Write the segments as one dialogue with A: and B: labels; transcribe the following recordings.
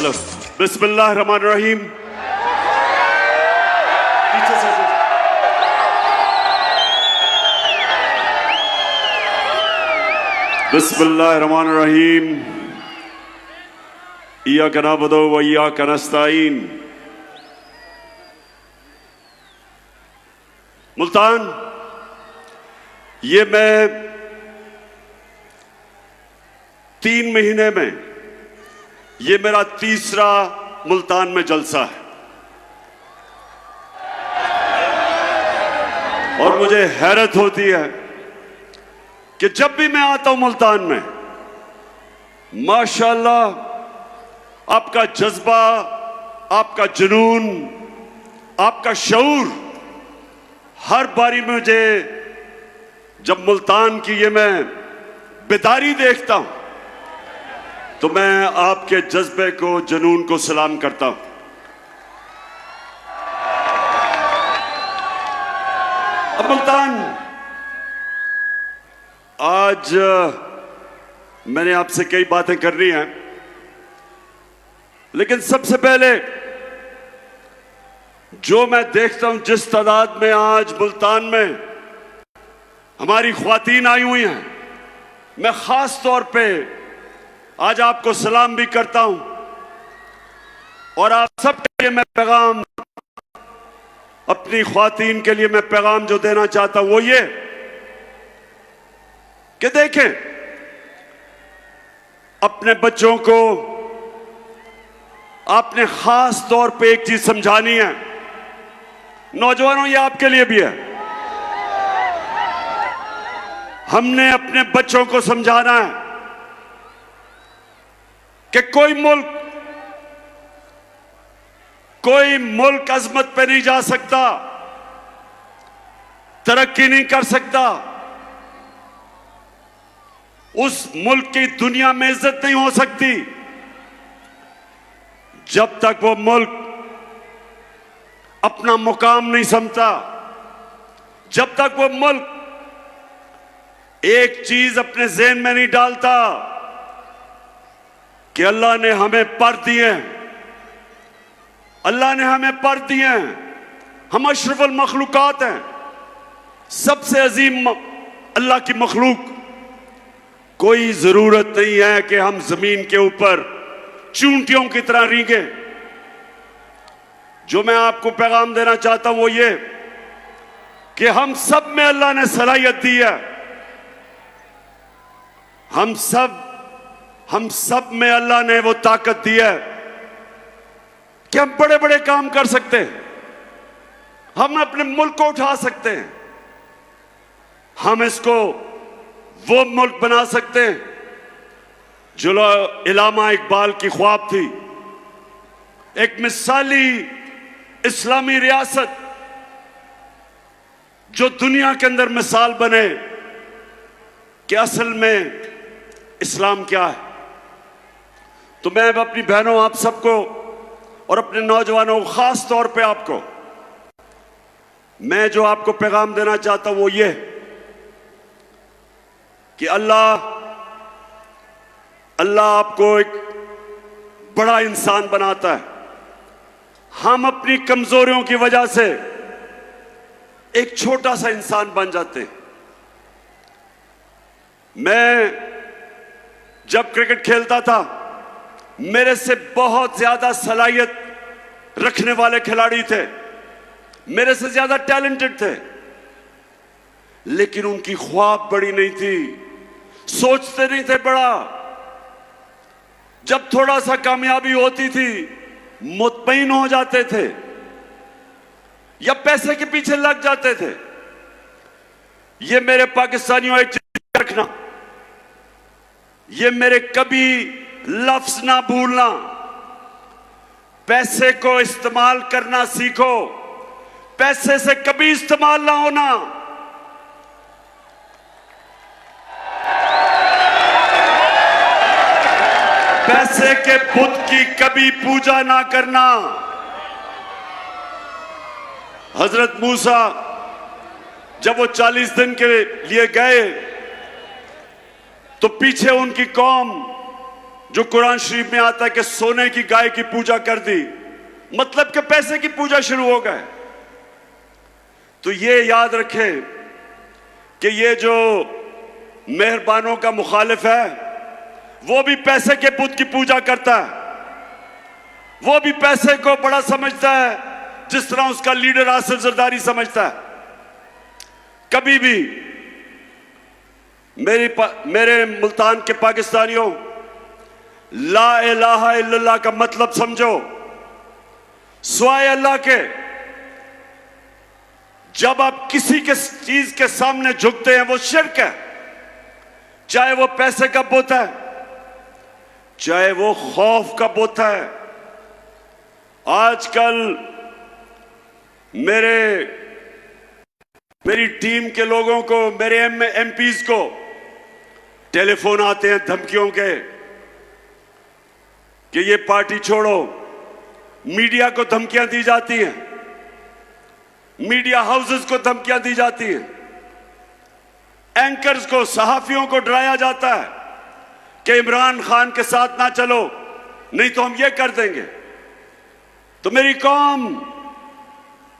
A: चलो बिस्मिल्लाह रहमान रहीम। पीछे से बिस्मिल्लाह रहमान रहीम। इय्याका नअबुदु व इय्याका नस्तईन। मुल्तान, ये मैं 3 महीने में ये मेरा तीसरा मुल्तान में जलसा है और मुझे हैरत होती है कि जब भी मैं आता हूं मुल्तान में, माशाअल्लाह आपका जज्बा, आपका जुनून, आपका शऊर हर बारी मुझे, जब मुल्तान की ये मैं बेदारी देखता हूं तो मैं आपके जज्बे को, जुनून को सलाम करता हूं। अब मुल्तान, आज मैंने आपसे कई बातें करनी हैं, लेकिन सबसे पहले जो मैं देखता हूं, जिस तादाद में आज मुल्तान में हमारी ख्वातीन आई हुई हैं, मैं खास तौर पे आज आपको सलाम भी करता हूं और आप सबके लिए मैं पैगाम, अपनी ख्वातीन के लिए मैं पैगाम जो देना चाहता हूं वो ये कि देखें, अपने बच्चों को आपने खास तौर पे एक चीज समझानी है। नौजवानों, ये आपके लिए भी है। हमने अपने बच्चों को समझाना है कि कोई मुल्क अजमत पे नहीं जा सकता, तरक्की नहीं कर सकता, उस मुल्क की दुनिया में इज्जत नहीं हो सकती जब तक वो मुल्क अपना मुकाम नहीं समझता, जब तक वो मुल्क एक चीज अपने ज़हन में नहीं डालता कि अल्लाह ने हमें पर दिए, अल्लाह ने हमें पर दिए हैं, हम अशरफुल मखलूकात हैं, सबसे अजीम अल्लाह की मखलूक। कोई जरूरत नहीं है कि हम जमीन के ऊपर चूंटियों की तरह रींगे। जो मैं आपको पैगाम देना चाहता हूं वो ये कि हम सब में अल्लाह ने सलाहियत दी है, हम सब में अल्लाह ने वो ताकत दी है कि हम बड़े बड़े काम कर सकते हैं, हम अपने मुल्क को उठा सकते हैं, हम इसको वो मुल्क बना सकते हैं जो इलामा इकबाल की ख्वाब थी, एक मिसाली इस्लामी रियासत जो दुनिया के अंदर मिसाल बने कि असल में इस्लाम क्या है। तो मैं अपनी बहनों, आप सबको और अपने नौजवानों, खास तौर पे आपको, मैं जो आपको पैगाम देना चाहता हूं वो ये कि अल्लाह आपको एक बड़ा इंसान बनाता है। हम अपनी कमजोरियों की वजह से एक छोटा सा इंसान बन जाते हैं। मैं जब क्रिकेट खेलता था, मेरे से बहुत ज्यादा सलाहियत रखने वाले खिलाड़ी थे, मेरे से ज्यादा टैलेंटेड थे, लेकिन उनकी ख्वाब बड़ी नहीं थी, सोचते नहीं थे बड़ा। जब थोड़ा सा कामयाबी होती थी मुतमईन हो जाते थे या पैसे के पीछे लग जाते थे। ये मेरे पाकिस्तानियों एक चीज रखना, ये मेरे कभी लफ्ज ना भूलना, पैसे को इस्तेमाल करना सीखो, पैसे से कभी इस्तेमाल ना होना। पैसे के बुत की कभी पूजा ना करना। हजरत मूसा जब वो 40 दिन के लिए गए तो पीछे उनकी कौम जो कुरान शरीफ में आता है कि सोने की गाय की पूजा कर दी, मतलब कि पैसे की पूजा शुरू हो गए। तो ये याद रखें कि ये जो मेहरबानों का मुखालिफ है वो भी पैसे के बुत की पूजा करता है, वो भी पैसे को बड़ा समझता है, जिस तरह उसका लीडर आसिफ जरदारी समझता है। कभी भी मेरे मुल्तान के पाकिस्तानियों, ला इलाहा इल्लल्लाह का मतलब समझो। स्वाय अल्लाह के जब आप किसी के चीज के सामने झुकते हैं वो शिर्क है, चाहे वो पैसे का बुत है, चाहे वो खौफ का बुत है। आजकल मेरी टीम के लोगों को, मेरे एमपीज को टेलीफोन आते हैं धमकियों के कि ये पार्टी छोड़ो। मीडिया को धमकियां दी जाती हैं, मीडिया हाउसेस को धमकियां दी जाती हैं, एंकर्स को, सहाफियों को डराया जाता है कि इमरान खान के साथ ना चलो नहीं तो हम ये कर देंगे। तो मेरी कौम,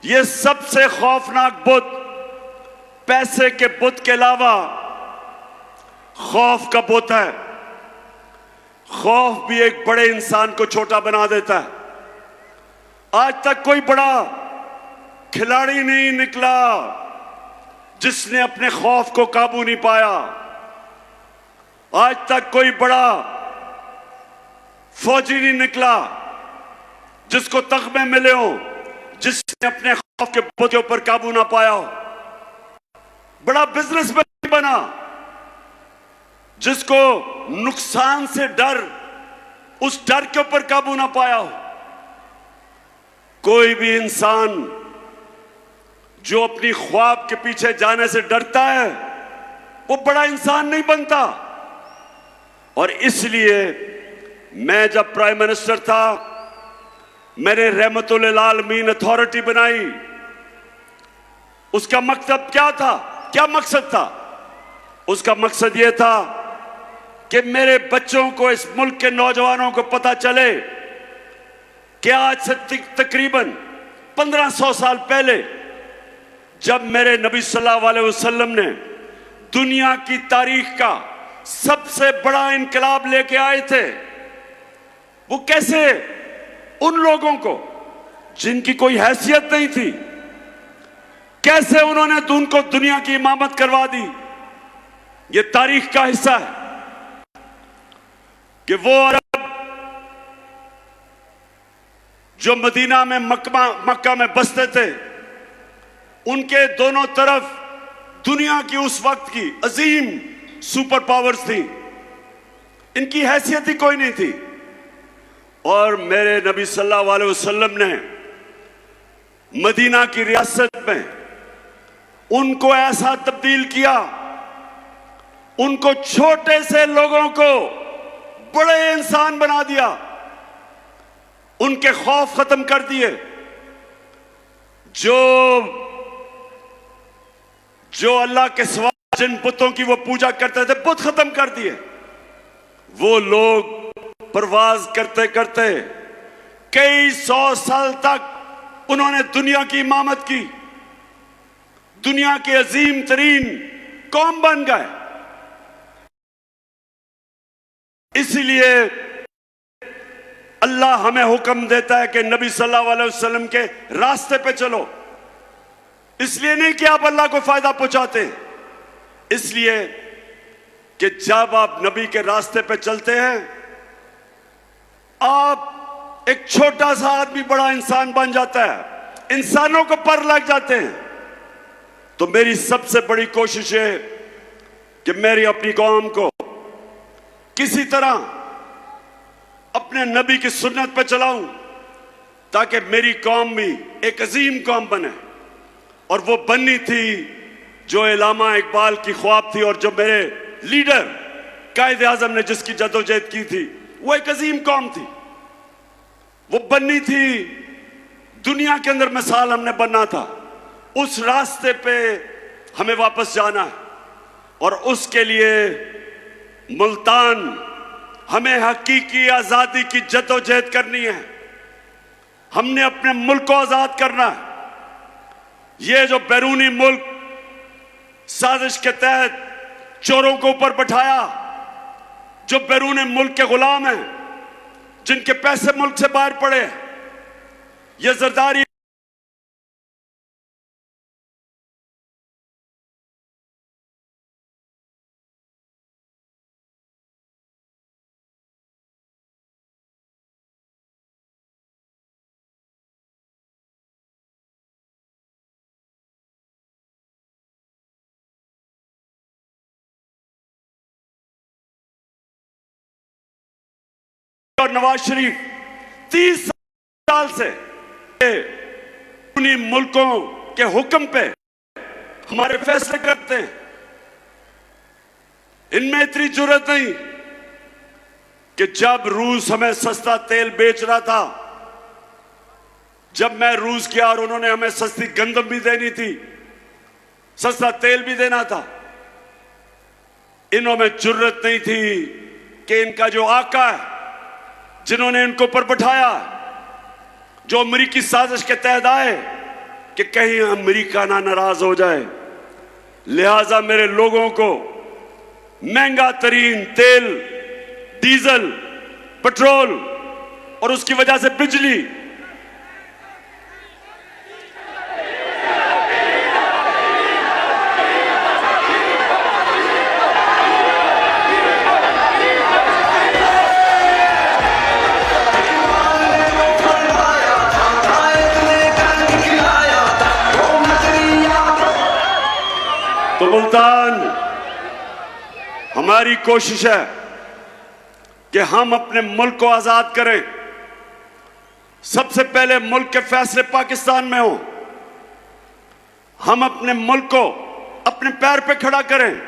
A: ये सबसे खौफनाक बुत पैसे के बुत के अलावा खौफ का बुत है। खौफ भी एक बड़े इंसान को छोटा बना देता है। आज तक कोई बड़ा खिलाड़ी नहीं निकला जिसने अपने खौफ को काबू नहीं पाया। आज तक कोई बड़ा फौजी नहीं निकला जिसको तगमे मिले हो, जिसने अपने खौफ के बुत के ऊपर काबू ना पाया हो। बड़ा बिजनेसमैन बना जिसको नुकसान से डर, उस डर के ऊपर काबू ना पाया हो। कोई भी इंसान जो अपनी ख्वाब के पीछे जाने से डरता है वो बड़ा इंसान नहीं बनता। और इसलिए मैं जब प्राइम मिनिस्टर था, मैंने रहमतुल आलमीन अथॉरिटी बनाई। उसका मकसद क्या था? क्या मकसद था? उसका मकसद यह था कि मेरे बच्चों को, इस मुल्क के नौजवानों को पता चले कि आज से तकरीबन 1500 साल पहले जब मेरे नबी सल्लल्लाहु अलैहि वसल्लम ने दुनिया की तारीख का सबसे बड़ा इनकलाब लेके आए थे, वो कैसे उन लोगों को जिनकी कोई हैसियत नहीं थी, कैसे उन्होंने उनको दुनिया की इमामत करवा दी। ये तारीख का हिस्सा है कि वो अरब जो मदीना में मक्का में बसते थे, उनके दोनों तरफ दुनिया की उस वक्त की अजीम सुपर पावर्स थी, इनकी हैसियत ही कोई नहीं थी। और मेरे नबी सल्लल्लाहु अलैहि वसल्लम ने मदीना की रियासत में उनको ऐसा तब्दील किया, उनको छोटे से लोगों को बड़े इंसान बना दिया, उनके खौफ खत्म कर दिए। जो अल्लाह के सिवा जिन बुतों की वो पूजा करते थे, बुत खत्म कर दिए। वो लोग परवाज करते करते कई 100 साल तक उन्होंने दुनिया की इमामत की, दुनिया के अजीम तरीन कौम बन गए। इसलिए अल्लाह हमें हुक्म देता है कि नबी सल्लल्लाहु अलैहि वसल्लम के रास्ते पे चलो। इसलिए नहीं कि आप अल्लाह को फायदा पहुंचाते, इसलिए कि जब आप नबी के रास्ते पे चलते हैं, आप एक छोटा सा आदमी बड़ा इंसान बन जाता है, इंसानों को पर लग जाते हैं। तो मेरी सबसे बड़ी कोशिश है कि मेरी अपनी कौम को किसी तरह अपने नबी की सुन्नत पे चलाऊं, ताकि मेरी कौम भी एक अजीम कौम बने। और वो बननी थी जो इलामा इकबाल की ख्वाब थी, और जो मेरे लीडर कायदे आजम ने जिसकी जदोजहद की थी, वो एक अजीम कौम थी। वो बननी थी, दुनिया के अंदर मिसाल हमने बनना था। उस रास्ते पे हमें वापस जाना है, और उसके लिए मुल्तान हमें हकीकी आजादी की जद्दोजहद करनी है। हमने अपने मुल्क को आजाद करना है। ये जो बैरूनी मुल्क साजिश के तहत चोरों को ऊपर बैठाया, जो बैरूनी मुल्क के गुलाम हैं, जिनके पैसे मुल्क से बाहर पड़े, ये जरदारी और नवाज शरीफ 30 साल से उन्हीं मुल्कों के हुक्म पे हमारे फैसले करते हैं। इनमें इतनी जरूरत नहीं कि जब रूस हमें सस्ता तेल बेच रहा था, जब मैं रूस गया और उन्होंने हमें सस्ती गंदम भी देनी थी, सस्ता तेल भी देना था, इन्हों में जरूरत नहीं थी कि इनका जो आका है, जिन्होंने इनको ऊपर बैठाया, जो अमेरिकी साजिश के तहत आए कि कहीं अमेरिका ना नाराज हो जाए, लिहाजा मेरे लोगों को महंगा तरीन तेल, डीजल, पेट्रोल और उसकी वजह से बिजली, तो मुल्तान हमारी कोशिश है कि हम अपने मुल्क को आजाद करें। सबसे पहले मुल्क के फैसले पाकिस्तान में हो। हम अपने मुल्क को अपने पैर पे खड़ा करें।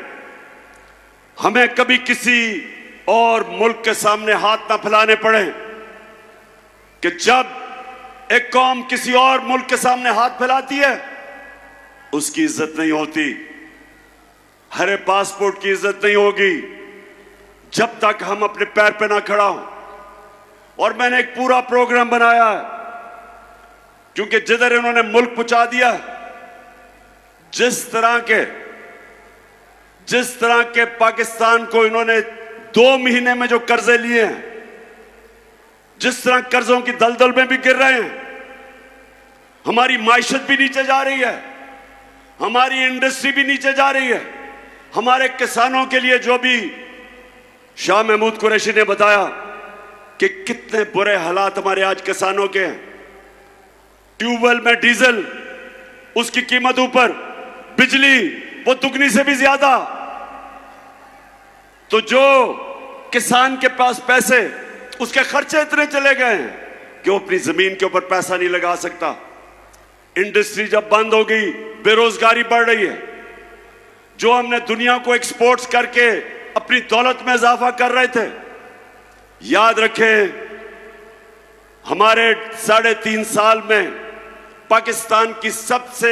A: हमें कभी किसी और मुल्क के सामने हाथ ना फैलाने पड़े कि जब एक कौम किसी और मुल्क के सामने हाथ फैलाती है उसकी इज्जत नहीं होती। हरे पासपोर्ट की इज्जत नहीं होगी जब तक हम अपने पैर पे ना खड़ा हो। और मैंने एक पूरा प्रोग्राम बनाया है, क्योंकि जिधर इन्होंने मुल्क पहुंचा दिया, जिस तरह के पाकिस्तान को इन्होंने 2 महीने में जो कर्जे लिए हैं, जिस तरह कर्जों की दलदल में भी गिर रहे हैं, हमारी माइशत भी नीचे जा रही है, हमारी इंडस्ट्री भी नीचे जा रही है। हमारे किसानों के लिए जो भी शाह महमूद कुरैशी ने बताया कि कितने बुरे हालात हमारे आज किसानों के हैं। ट्यूबवेल में डीजल, उसकी कीमत ऊपर, बिजली वो दुगनी से भी ज्यादा। तो जो किसान के पास पैसे, उसके खर्चे इतने चले गए हैं कि वो अपनी जमीन के ऊपर पैसा नहीं लगा सकता। इंडस्ट्री जब बंद हो गई, बेरोजगारी बढ़ रही है। जो हमने दुनिया को एक्सपोर्ट्स करके अपनी दौलत में इजाफा कर रहे थे, याद रखें हमारे 3.5 साल में पाकिस्तान की सबसे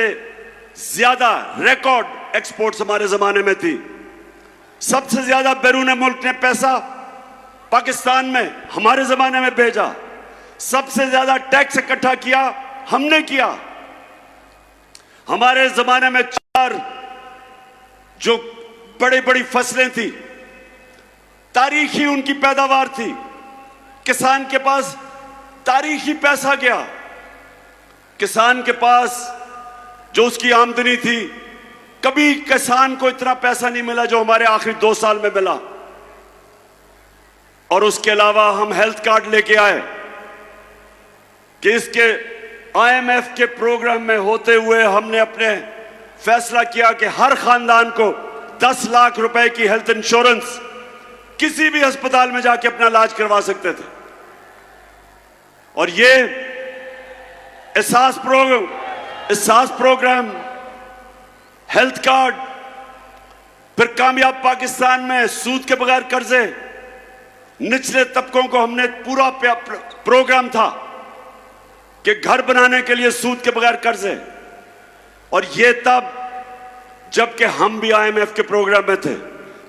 A: ज्यादा रिकॉर्ड एक्सपोर्ट्स हमारे जमाने में थी। सबसे ज्यादा बैरून मुल्क ने पैसा पाकिस्तान में हमारे जमाने में भेजा। सबसे ज्यादा टैक्स इकट्ठा किया हमने किया। हमारे जमाने में 4 जो बड़ी बड़ी फसलें थी, तारीखी उनकी पैदावार थी। किसान के पास तारीखी पैसा गया। किसान के पास जो उसकी आमदनी थी, कभी किसान को इतना पैसा नहीं मिला जो हमारे आखिरी 2 साल में मिला। और उसके अलावा हम हेल्थ कार्ड लेके आए कि इसके IMF के प्रोग्राम में होते हुए हमने अपने फैसला किया कि हर खानदान को 10 लाख रुपए की हेल्थ इंश्योरेंस किसी भी अस्पताल में जाके अपना इलाज करवा सकते थे। और ये एहसास प्रोग्राम, हेल्थ कार्ड, फिर कामयाब पाकिस्तान में सूद के बगैर कर्जे, निचले तबकों को हमने पूरा प्रोग्राम था कि घर बनाने के लिए सूद के बगैर कर्जे। और ये तब जबकि हम भी IMF के प्रोग्राम में थे।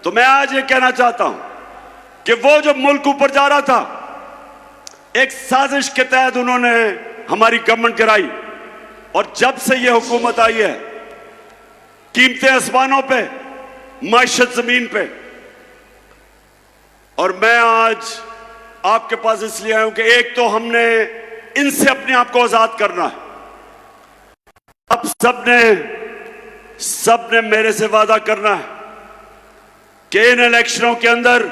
A: तो मैं आज ये कहना चाहता हूं कि वो जो मुल्क ऊपर जा रहा था, एक साजिश के तहत उन्होंने हमारी गवर्नमेंट कराई, और जब से ये हुकूमत आई है, कीमतें आसमानों पे, माइशत जमीन पे। और मैं आज आपके पास इसलिए आया हूं कि एक तो हमने इनसे अपने आप को आजाद करना है। अब सबने मेरे से वादा करना है कि इन इलेक्शनों के अंदर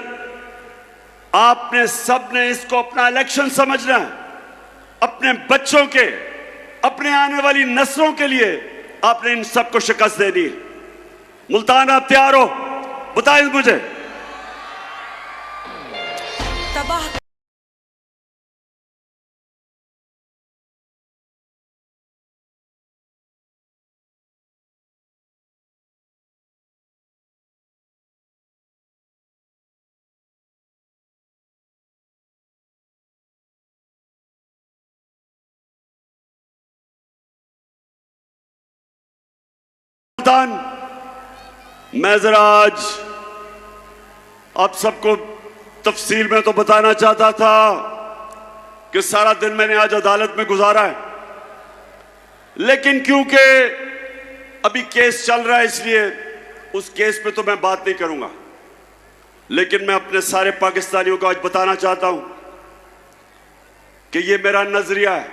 A: आपने सबने इसको अपना इलेक्शन समझना है, अपने बच्चों के, अपने आने वाली नस्लों के लिए आपने इन सबको शिकस्त देनी है। मुल्तान, आप तैयार हो? बताएं मुझे।
B: तबाह
A: मैं जरा आज आप सबको तफसील में तो बताना चाहता था कि सारा दिन मैंने आज अदालत में गुजारा है, लेकिन क्योंकि अभी केस चल रहा है इसलिए उस केस पे तो मैं बात नहीं करूंगा। लेकिन मैं अपने सारे पाकिस्तानियों को आज बताना चाहता हूं कि ये मेरा नजरिया है,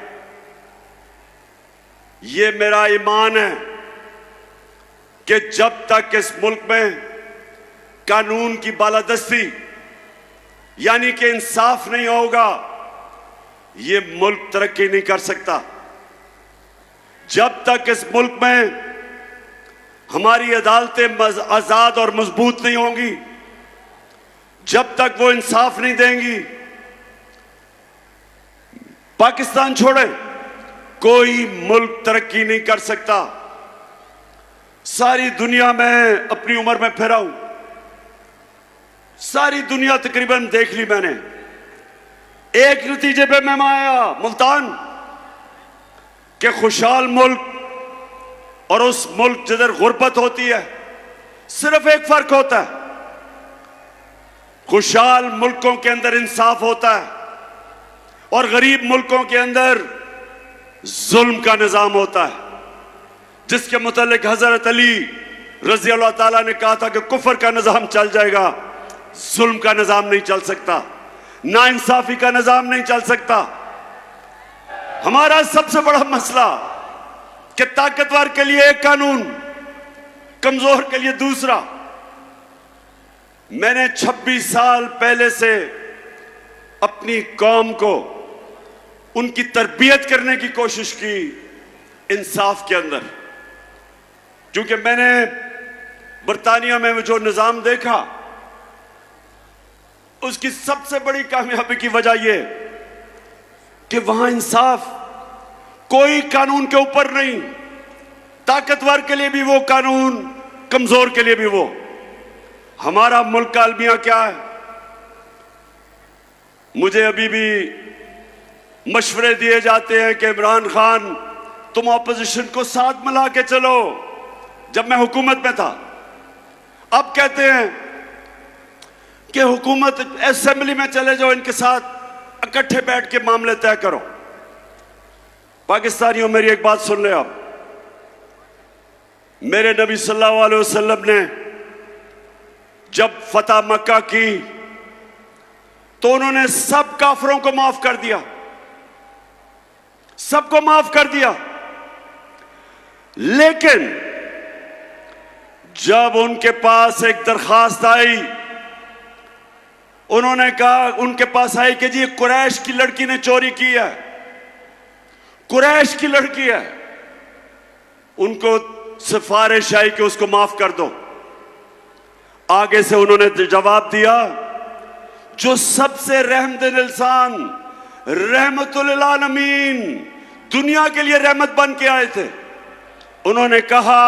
A: ये मेरा ईमान है कि जब तक इस मुल्क में कानून की बालादस्ती यानी कि इंसाफ नहीं होगा, ये मुल्क तरक्की नहीं कर सकता। जब तक इस मुल्क में हमारी अदालतें आजाद और मजबूत नहीं होंगी, जब तक वो इंसाफ नहीं देंगी, पाकिस्तान छोड़े कोई मुल्क तरक्की नहीं कर सकता। सारी दुनिया में अपनी उम्र में फिरा हूं, सारी दुनिया तकरीबन देख ली मैंने। एक नतीजे पे मैं आया मुल्तान के खुशहाल मुल्क और उस मुल्क जिधर गुर्बत होती है, सिर्फ एक फर्क होता है, खुशहाल मुल्कों के अंदर इंसाफ होता है और गरीब मुल्कों के अंदर जुल्म का निजाम होता है, जिसके मुतालिक हजरत अली रजी अल्लाह ताला ने कहा था कि कुफर का निजाम चल जाएगा, जुल्म का निजाम नहीं चल सकता, नाइंसाफी का निजाम नहीं चल सकता। हमारा सबसे बड़ा मसला कि ताकतवर के लिए एक कानून, कमजोर के लिए दूसरा। मैंने 26 साल पहले से अपनी कौम को उनकी तरबियत करने की कोशिश की इंसाफ के अंदर, क्योंकि मैंने बरतानिया में जो निजाम देखा उसकी सबसे बड़ी कामयाबी की वजह यह कि वहां इंसाफ कोई कानून के ऊपर नहीं, ताकतवर के लिए भी वो कानून, कमजोर के लिए भी वो। हमारा मुल्क का अलमिया क्या है? मुझे अभी भी मशवरे दिए जाते हैं कि इमरान खान तुम ऑपोजिशन को साथ मिला के चलो। जब मैं हुकूमत में था, अब कहते हैं कि हुकूमत असेंबली में चले जाओ, इनके साथ इकट्ठे बैठ के मामले तय करो। पाकिस्तानियों, मेरी एक बात सुन ले आप। मेरे नबी सल्लल्लाहु अलैहि वसल्लम ने जब फतह मक्का की तो उन्होंने सब काफिरों को माफ कर दिया, सबको माफ कर दिया। लेकिन जब उनके पास एक दरखास्त आई, उन्होंने कहा, उनके पास आई कि जी कुरैश की लड़की ने चोरी की है, कुरैश की लड़की है, उनको सिफारिश आई कि उसको माफ कर दो। आगे से उन्होंने जवाब दिया, जो सबसे रहमदिल इंसान, रहमतुल आलमीन, दुनिया के लिए रहमत बन के आए थे, उन्होंने कहा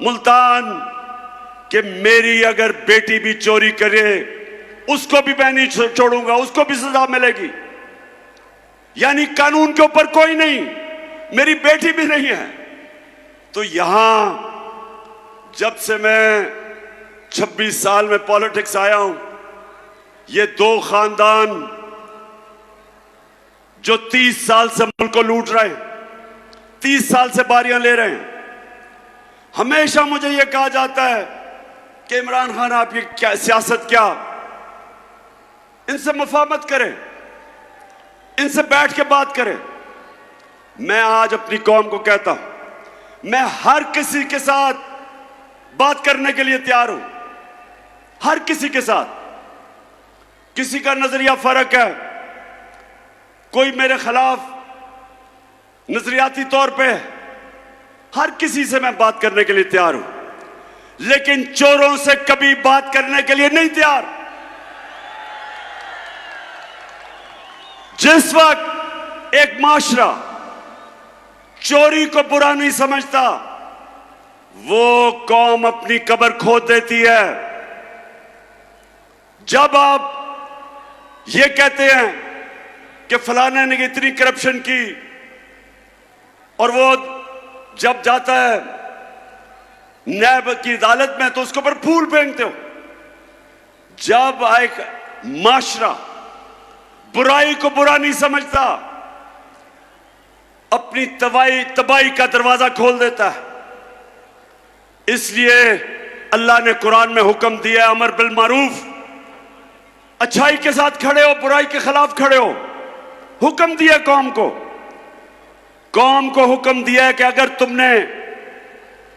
A: मुल्तान कि मेरी अगर बेटी भी चोरी करे उसको भी मैं नहीं छोड़ूंगा, उसको भी सजा मिलेगी। यानी कानून के ऊपर कोई नहीं, मेरी बेटी भी नहीं है। तो यहां जब से मैं 26 साल में पॉलिटिक्स आया हूं, ये दो खानदान जो 30 साल से मुल्क को लूट रहे हैं, 30 साल से बारियां ले रहे हैं। हमेशा मुझे यह कहा जाता है कि इमरान खान आप ये क्या सियासत, क्या इनसे मुफाहमत करें, इनसे बैठ के बात करें। मैं आज अपनी कौम को कहता हूं, मैं हर किसी के साथ बात करने के लिए तैयार हूं, हर किसी के साथ। किसी का नजरिया फर्क है, कोई मेरे खिलाफ नजरियाती तौर पे, हर किसी से मैं बात करने के लिए तैयार हूं, लेकिन चोरों से कभी बात करने के लिए नहीं तैयार। जिस वक्त एक माशरा चोरी को बुरा नहीं समझता, वो कौम अपनी कब्र खोद देती है। जब आप ये कहते हैं कि फलाने ने इतनी करप्शन की, और वो जब जाता है न्याय की अदालत में तो उसके ऊपर फूल फेंकते हो। जब एक माशरा बुराई को बुरा नहीं समझता, अपनी तबाही का दरवाजा खोल देता है। इसलिए अल्लाह ने कुरान में हुक्म दिया, अमर बिल मारूफ, अच्छाई के साथ खड़े हो, बुराई के खिलाफ खड़े हो। हुक्म दिया कौम को हुक्म दिया है कि अगर तुमने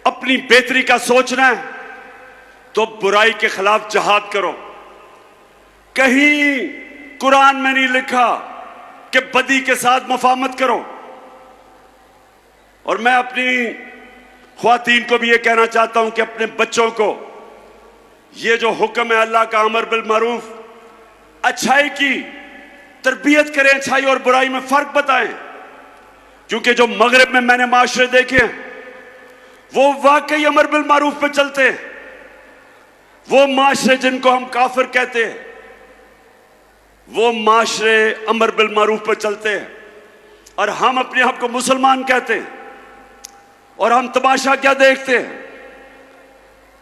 A: अपनी बेहतरी का सोचना है तो बुराई के खिलाफ जहाद करो। कहीं कुरान में नहीं लिखा कि बदी के साथ मुफाहमत करो। और मैं अपनी ख्वातीन को भी ये कहना चाहता हूं कि अपने बच्चों को ये जो हुक्म है अल्लाह का, अमर बिल मारूफ, अच्छाई की तरबियत करें, अच्छाई और बुराई में फर्क बताएं। क्योंकि जो मगरिब में मैंने माशरे देखे वो वाकई अमर बिल मारूफ पे चलते हैं। वो माशरे जिनको हम काफिर कहते हैं, वो माशरे अमर बिल मारूफ पे चलते हैं, और हम अपने आप को मुसलमान कहते हैं। और हम तमाशा क्या देखते हैं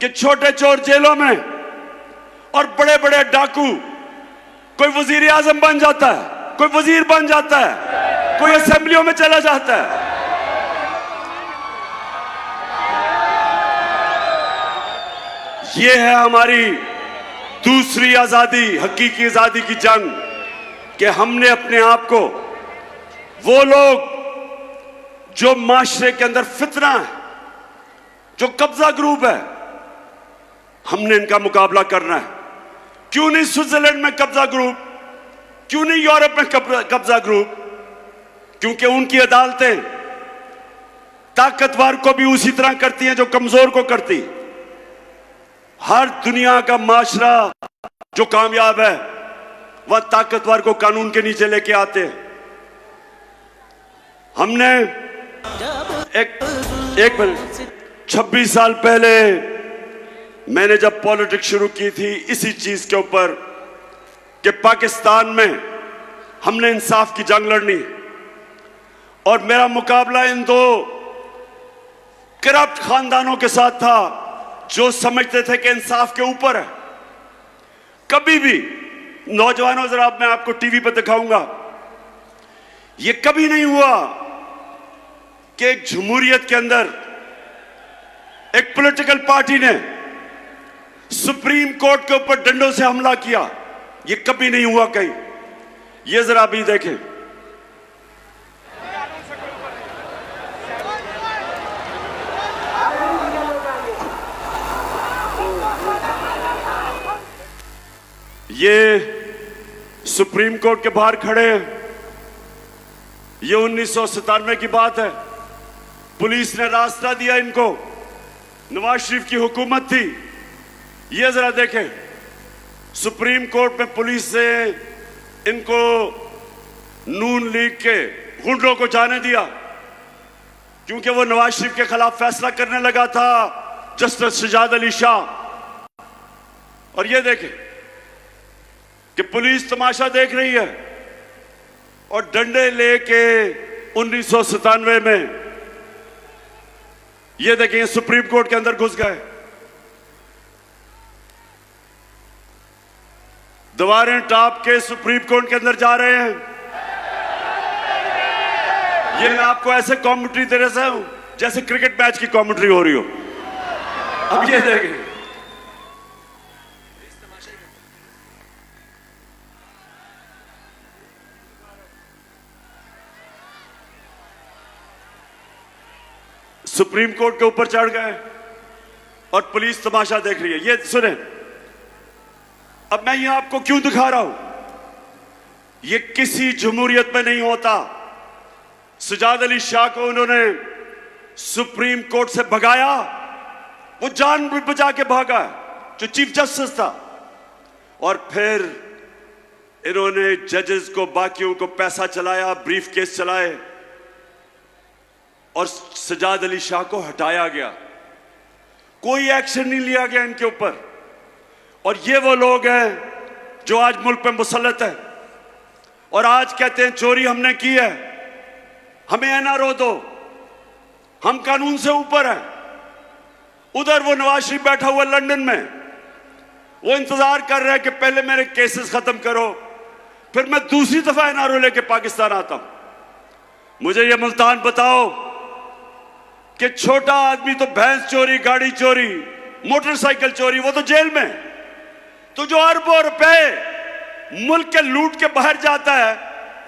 A: कि छोटे चोर जेलों में और बड़े बड़े डाकू, कोई वजीर आजम बन जाता है, कोई वजीर बन जाता है, कोई असेंबलियों में चला जाता है। ये है हमारी दूसरी आजादी, हकीकी आजादी की जंग, कि हमने अपने आप को, वो लोग जो माशरे के अंदर फितना है, जो कब्जा ग्रुप है, हमने इनका मुकाबला करना है। क्यों नहीं स्विट्जरलैंड में कब्जा ग्रुप, क्यों नहीं यूरोप में कब्जा ग्रुप? क्योंकि उनकी अदालतें ताकतवर को भी उसी तरह करती हैं जो कमजोर को करती। हर दुनिया का माशरा जो कामयाब है वह ताकतवर को कानून के नीचे लेके आते हैं। हमने एक मिनट, 26 साल पहले मैंने जब पॉलिटिक्स शुरू की थी इसी चीज के ऊपर कि पाकिस्तान में हमने इंसाफ की जंग लड़नी, और मेरा मुकाबला इन दो करप्ट खानदानों के साथ था जो समझते थे कि इंसाफ के ऊपर है। कभी भी, नौजवानों जरा मैं आपको टीवी पर दिखाऊंगा, यह कभी नहीं हुआ कि एक जमहूरियत के अंदर एक पॉलिटिकल पार्टी ने सुप्रीम कोर्ट के ऊपर डंडों से हमला किया। यह कभी नहीं हुआ कहीं। यह जरा भी देखें, ये सुप्रीम कोर्ट के बाहर खड़े हैं। ये 1997 की बात है। पुलिस ने रास्ता दिया इनको, नवाज शरीफ की हुकूमत थी। ये जरा देखें, सुप्रीम कोर्ट में पुलिस से इनको नून लीग के गुंडों को जाने दिया, क्योंकि वो नवाज शरीफ के खिलाफ फैसला करने लगा था जस्टिस सजाद अली शाह। और ये देखें कि पुलिस तमाशा देख रही है और डंडे लेके 1997 में ये देखें सुप्रीम कोर्ट के अंदर घुस गए। दीवारें टाप के सुप्रीम कोर्ट के अंदर जा रहे हैं। ये मैं आपको ऐसे कमेंट्री दे रहा हूं जैसे क्रिकेट मैच की कमेंट्री हो रही हो। अब ये देखें, सुप्रीम कोर्ट के ऊपर चढ़ गए और पुलिस तमाशा देख रही है। ये सुने, अब मैं ये आपको क्यों दिखा रहा हूं, ये किसी जमहूरियत में नहीं होता। सजाद अली शाह को उन्होंने सुप्रीम कोर्ट से भगाया, वो जान भी बचा के भागा, जो चीफ जस्टिस था। और फिर इन्होंने जजेस को, बाकियों को पैसा चलाया, ब्रीफ केस चलाए और सजाद अली शाह को हटाया गया। कोई एक्शन नहीं लिया गया इनके ऊपर। और ये वो लोग हैं जो आज मुल्क पे मुसल्लत है और आज कहते हैं चोरी हमने की है, हमें एनआरओ दो, हम कानून से ऊपर हैं। उधर वो नवाज शरीफ बैठा हुआ लंदन में, वो इंतजार कर रहा है कि पहले मेरे केसेस खत्म करो, फिर मैं दूसरी दफा एनआरओ लेके पाकिस्तान आता हूं। मुझे ये मुल्तान बताओ कि छोटा आदमी तो भैंस चोरी, गाड़ी चोरी, मोटरसाइकिल चोरी, वो तो जेल में। तो जो अरबों रुपए मुल्क के लूट के बाहर जाता है,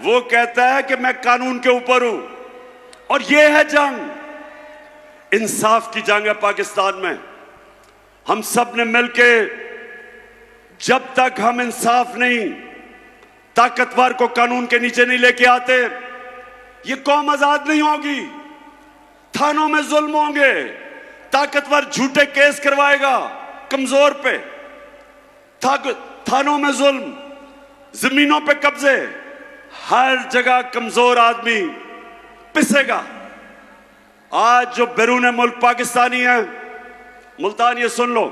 A: वो कहता है कि मैं कानून के ऊपर हूं। और ये है जंग, इंसाफ की जंग है पाकिस्तान में। हम सब ने मिलके, जब तक हम इंसाफ नहीं, ताकतवर को कानून के नीचे नहीं लेके आते, ये कौम आजाद नहीं होगी। थानों में जुल्म होंगे, ताकतवर झूठे केस करवाएगा कमजोर पे, थानों में जुल्म, जमीनों पे कब्जे, हर जगह कमजोर आदमी पिसेगा। आज जो बैरून मुल्क पाकिस्तानी है, मुल्तान ये सुन लो,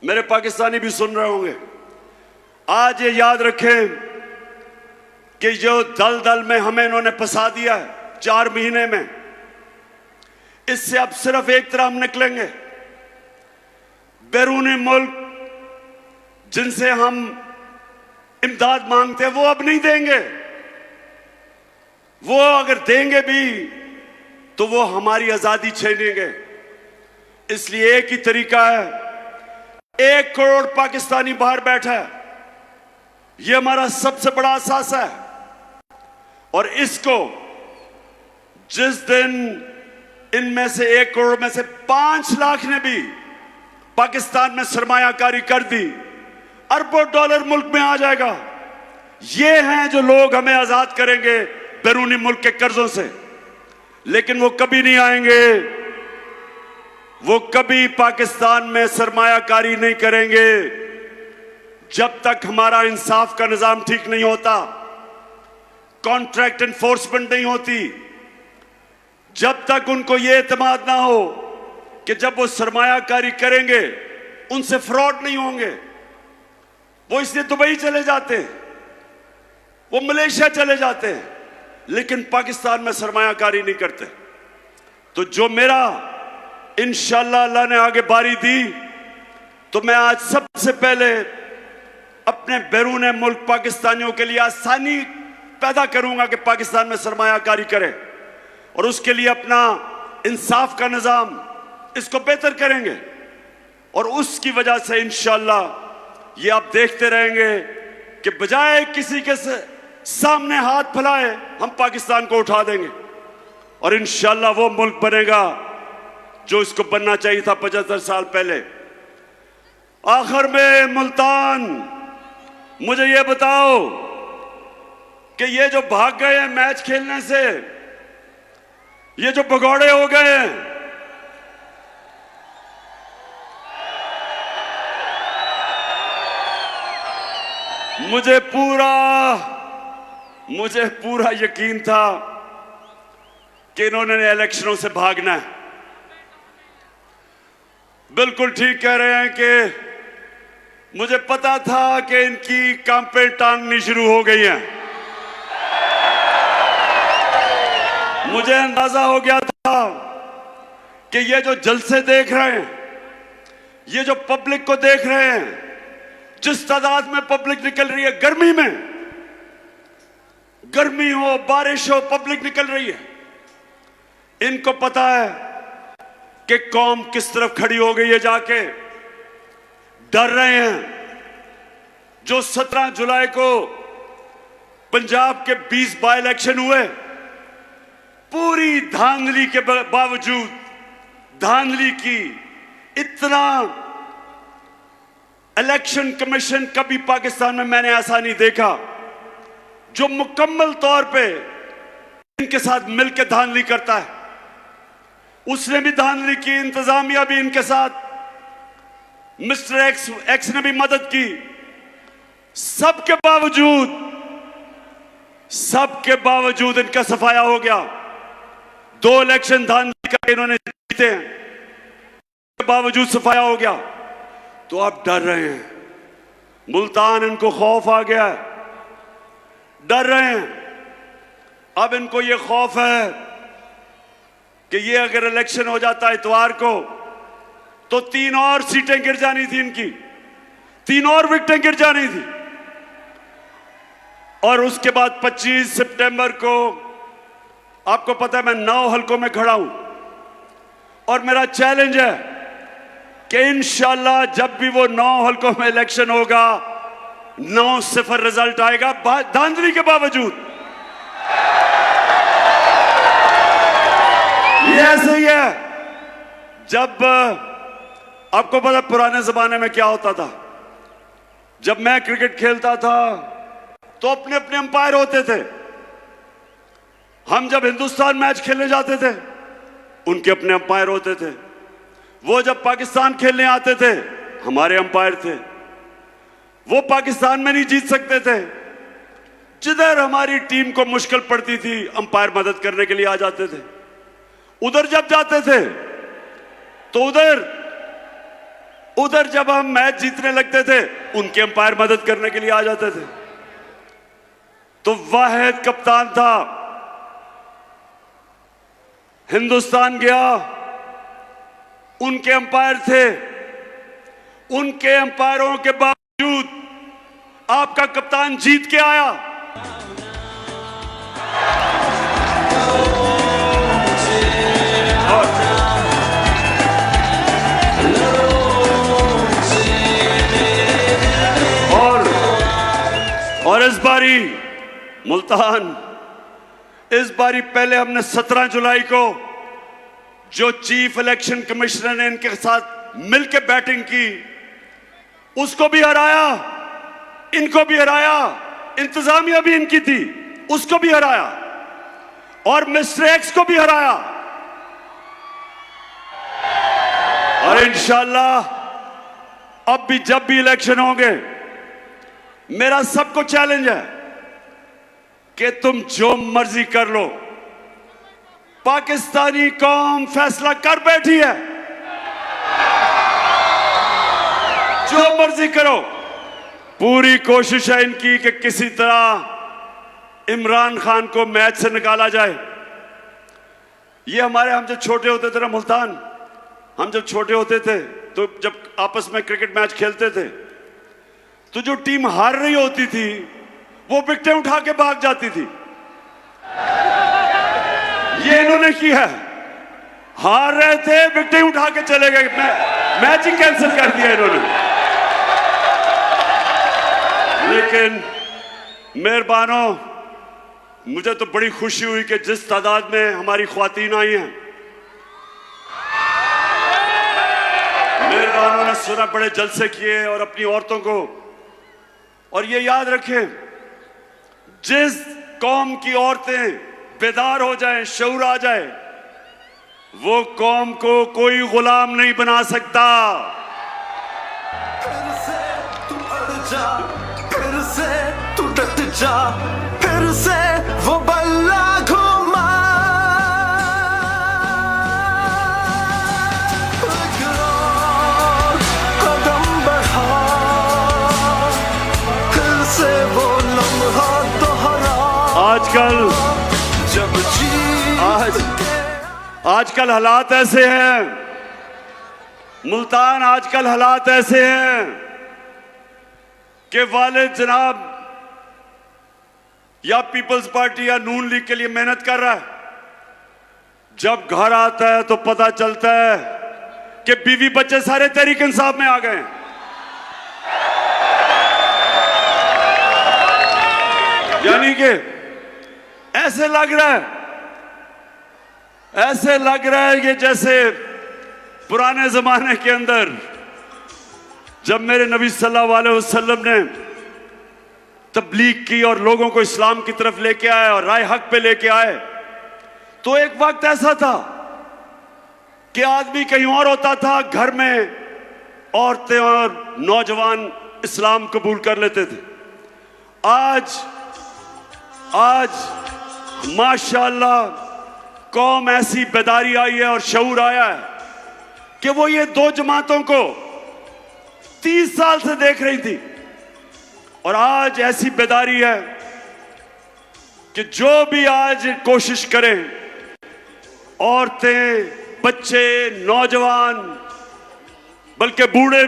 A: मेरे पाकिस्तानी भी सुन रहे होंगे, आज ये याद रखें कि जो दल दल में हमें इन्होंने फंसा दिया है 4 महीने में, इससे अब सिर्फ एक तरह हम निकलेंगे। बैरूनी मुल्क जिनसे हम इमदाद मांगते हैं, वो अब नहीं देंगे। वो अगर देंगे भी तो वो हमारी आजादी छीनेंगे। इसलिए एक ही तरीका है, 1 करोड़ पाकिस्तानी बाहर बैठा है, ये हमारा सबसे बड़ा असास है। और इसको जिस दिन इनमें से 1 करोड़ में से 5 लाख ने भी पाकिस्तान में सरमायाकारी कर दी, अरबों डॉलर मुल्क में आ जाएगा। ये हैं जो लोग हमें आजाद करेंगे बैरूनी मुल्क के कर्जों से। लेकिन वो कभी नहीं आएंगे, वो कभी पाकिस्तान में सरमायाकारी नहीं करेंगे जब तक हमारा इंसाफ का निजाम ठीक नहीं होता, कॉन्ट्रैक्ट एनफोर्समेंट नहीं होती, जब तक उनको ये एतमाद ना हो कि जब वो सरमायाकारी करेंगे उनसे फ्रॉड नहीं होंगे। वो इसलिए दुबई चले जाते हैं, वो मलेशिया चले जाते हैं, लेकिन पाकिस्तान में सरमायाकारी नहीं करते। तो जो मेरा इंशाअल्लाह अल्लाह ने आगे बारी दी, तो मैं आज सबसे पहले अपने बैरून मुल्क पाकिस्तानियों के लिए आसानी पैदा करूंगा कि पाकिस्तान में सरमायाकारी करें, और उसके लिए अपना इंसाफ का निजाम इसको बेहतर करेंगे। और उसकी वजह से इंशाअल्लाह ये आप देखते रहेंगे कि बजाय किसी के सामने हाथ फैलाए, हम पाकिस्तान को उठा देंगे और इंशाअल्लाह वो मुल्क बनेगा जो इसको बनना चाहिए था 75 साल पहले। आखिर में मुल्तान, मुझे ये बताओ कि ये जो भाग गए हैं मैच खेलने से, ये जो भगौड़े हो गए हैं, मुझे पूरा यकीन था कि इन्होंने इलेक्शनों से भागना है। बिल्कुल ठीक कह रहे हैं कि मुझे पता था कि इनकी कांपें टांगनी शुरू हो गई हैं। मुझे अंदाजा हो गया था कि ये जो जलसे देख रहे हैं, ये जो पब्लिक को देख रहे हैं, जिस तादाद में पब्लिक निकल रही है, गर्मी में, गर्मी हो बारिश हो, पब्लिक निकल रही है। इनको पता है कि कौम किस तरफ खड़ी हो गई है, जाके डर रहे हैं। जो 17 जुलाई को पंजाब के 20 बाई इलेक्शन हुए, पूरी धांधली के बावजूद, धांधली की, इतना इलेक्शन कमीशन कभी पाकिस्तान में मैंने ऐसा नहीं देखा जो मुकम्मल तौर पे इनके साथ मिलकर धांधली करता है। उसने भी धांधली की, इंतजामिया भी इनके साथ, मिस्टर एक्स ने भी मदद की। सबके बावजूद इनका सफाया हो गया। 2 इलेक्शन धांधली करके इन्होंने जीते हैं, के बावजूद सफाया हो गया। तो आप डर रहे हैं, मुल्तान इनको खौफ आ गया है, डर रहे हैं। अब इनको ये खौफ है कि ये अगर इलेक्शन हो जाता है इतवार को, तो 3 और सीटें गिर जानी थी इनकी, 3 और विकेटें गिर जानी थी। और उसके बाद 25 सितंबर को, आपको पता है मैं 9 हलकों में खड़ा हूं, और मेरा चैलेंज है कि इंशाल्लाह जब भी वो 9 हलकों में इलेक्शन होगा, 9-0 रिजल्ट आएगा, धांधली के बावजूद। ये ऐसे ही है। जब आपको पता पुराने जमाने में क्या होता था, जब मैं क्रिकेट खेलता था तो अपने अपने अंपायर होते थे। हम जब हिंदुस्तान मैच खेलने जाते थे, उनके अपने अंपायर होते थे। वो जब पाकिस्तान खेलने आते थे, हमारे अंपायर थे। वो पाकिस्तान में नहीं जीत सकते थे। जिधर हमारी टीम को मुश्किल पड़ती थी, अंपायर मदद करने के लिए आ जाते थे। उधर जब जाते थे तो उधर जब हम मैच जीतने लगते थे, उनके अंपायर मदद करने के लिए आ जाते थे। तो वाहिद कप्तान था, हिंदुस्तान गया, उनके अंपायर थे। उनके अंपायरों के बावजूद आपका कप्तान जीत के आया। और इस बारी मुल्तान, इस बारी पहले हमने 17 जुलाई को जो चीफ इलेक्शन कमिश्नर ने इनके साथ मिलकर बैटिंग की, उसको भी हराया, इनको भी हराया, इंतजामिया भी इनकी थी, उसको भी हराया, और मिस्टर एक्स को भी हराया। और इंशाल्लाह अब भी जब भी इलेक्शन होंगे, मेरा सबको चैलेंज है कि तुम जो मर्जी कर लो, पाकिस्तानी कौम फैसला कर बैठी है। जो मर्जी करो, पूरी कोशिश है इनकी कि किसी तरह इमरान खान को मैच से निकाला जाए। ये हम जब छोटे होते थे ना मुल्तान, हम जब छोटे होते थे तो जब आपस में क्रिकेट मैच खेलते थे, तो जो टीम हार रही होती थी वो विकेटें उठा के भाग जाती थी। ये इन्होंने किया है, हार रहे थे, विकेटें उठा के चले गए, मैच ही कैंसिल कर दिया इन्होंने। लेकिन मेहरबानो, मुझे तो बड़ी खुशी हुई कि जिस तादाद में हमारी ख्वातीन आई हैं, मेहरबानों ने सुना, बड़े जलसे किए और अपनी औरतों को। और ये याद रखें, जिस कौम की औरतें बेदार हो जाएं, शऊर आ जाए, वो कौम को कोई गुलाम नहीं बना सकता।
B: फिर से तू अड़ जा, फिर से तू डट जा, फिर से वो बल्ला घुमा। कदम बढ़ा, फिर से वो लम्हा दोहरा।
A: आजकल हालात ऐसे हैं मुल्तान, आजकल हालात ऐसे हैं कि वालिद जनाब या पीपल्स पार्टी या नून लीग के लिए मेहनत कर रहा है, जब घर आता है तो पता चलता है कि बीवी बच्चे सारे तहरीक इंसाफ में आ गए हैं। यानी कि ऐसे लग रहा है कि जैसे पुराने जमाने के अंदर जब मेरे नबी सल्लल्लाहु अलैहि वसल्लम ने तबलीग की और लोगों को इस्लाम की तरफ लेके आए और राय हक पे लेके आए, तो एक वक्त ऐसा था कि आदमी कहीं और होता था, घर में औरतें और नौजवान इस्लाम कबूल कर लेते थे। आज माशाअल्लाह कौम ऐसी बेदारी आई है और शऊर आया है कि वो ये दो जमातों को 30 साल से देख रही थी, और आज ऐसी बेदारी है कि जो भी आज कोशिश करें, औरतें, बच्चे, नौजवान, बल्कि बूढ़े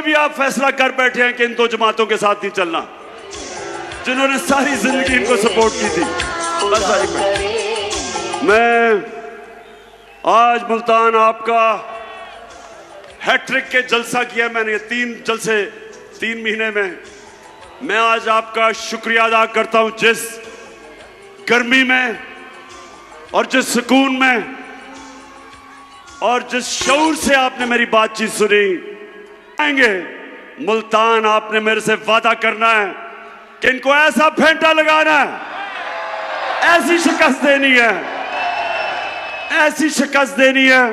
A: भी आप फैसला कर बैठे हैं कि इन दो जमातों के साथ नहीं चलना, जिन्होंने सारी जिंदगी इनको सपोर्ट की थी। बस मैं आज मुल्तान आपका हैट्रिक के जलसा किया मैंने, 3 जलसे 3 महीने में। मैं आज आपका शुक्रिया अदा करता हूं, जिस गर्मी में और जिस सुकून में और जिस शऊर से आपने मेरी बातचीत सुनी। आएंगे मुल्तान, आपने मेरे से वादा करना है कि इनको ऐसा फेंटा लगाना है, ऐसी शिकस्त देनी है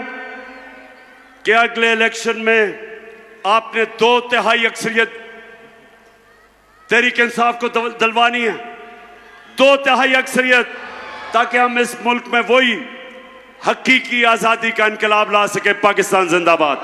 A: कि अगले इलेक्शन में आपने 2/3 अक्सरियत तहरीक इंसाफ को दिलवानी है, 2/3 अक्सरियत, ताकि हम इस मुल्क में वही हकीकी आजादी का इनकलाब ला सके। पाकिस्तान जिंदाबाद।